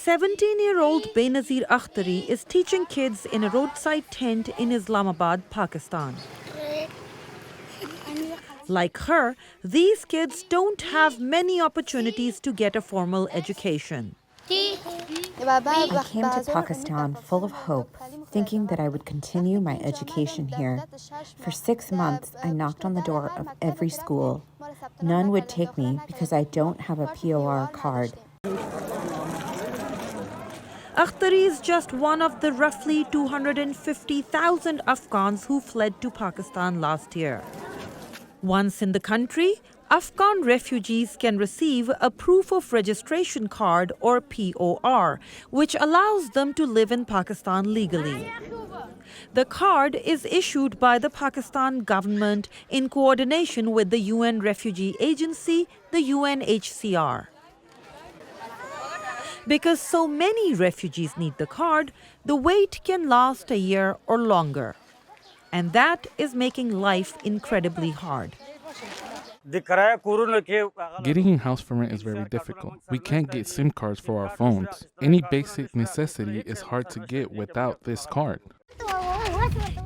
17-year-old Benazir Akhtari is teaching kids in a roadside tent in Islamabad, Pakistan. Like her, these kids don't have many opportunities to get a formal education. I came to Pakistan full of hope, thinking that I would continue my education here. For 6 months, I knocked on the door of every school. None would take me because I don't have a POR card. Akhtari is just one of the roughly 250,000 Afghans who fled to Pakistan last year. Once in the country, Afghan refugees can receive a Proof of Registration Card or POR, which allows them to live in Pakistan legally. The card is issued by the Pakistan government in coordination with the UN Refugee Agency, the UNHCR. Because so many refugees need the card, the wait can last a year or longer. And that is making life incredibly hard. Getting a house for rent is very difficult. We can't get SIM cards for our phones. Any basic necessity is hard to get without this card.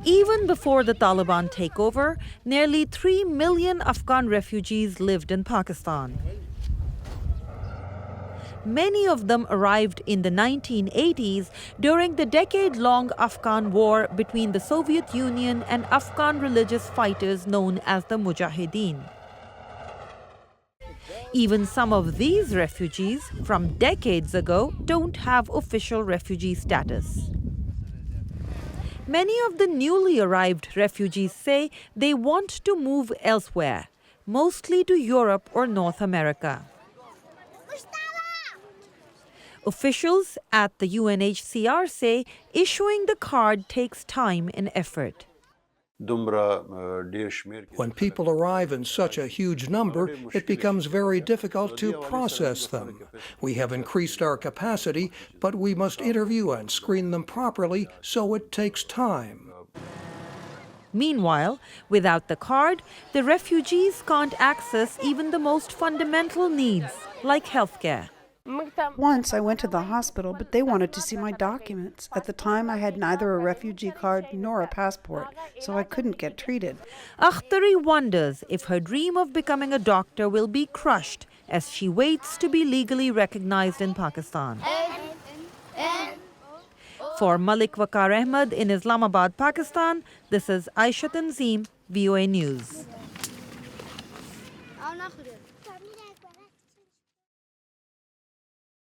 Even before the Taliban takeover, nearly 3 million Afghan refugees lived in Pakistan. Many of them arrived in the 1980s during the decade-long Afghan war between the Soviet Union and Afghan religious fighters known as the Mujahideen. Even some of these refugees from decades ago don't have official refugee status. Many of the newly arrived refugees say they want to move elsewhere, mostly to Europe or North America. Officials at the UNHCR say issuing the card takes time and effort. When people arrive in such a huge number, it becomes very difficult to process them. We have increased our capacity, but we must interview and screen them properly, so it takes time. Meanwhile, without the card, the refugees can't access even the most fundamental needs, like healthcare. Once I went to the hospital, but they wanted to see my documents. At the time, I had neither a refugee card nor a passport, so I couldn't get treated. Akhtari wonders if her dream of becoming a doctor will be crushed as she waits to be legally recognized in Pakistan. For Malik Waqar Ahmed in Islamabad, Pakistan, this is Aisha Tanzim, VOA News.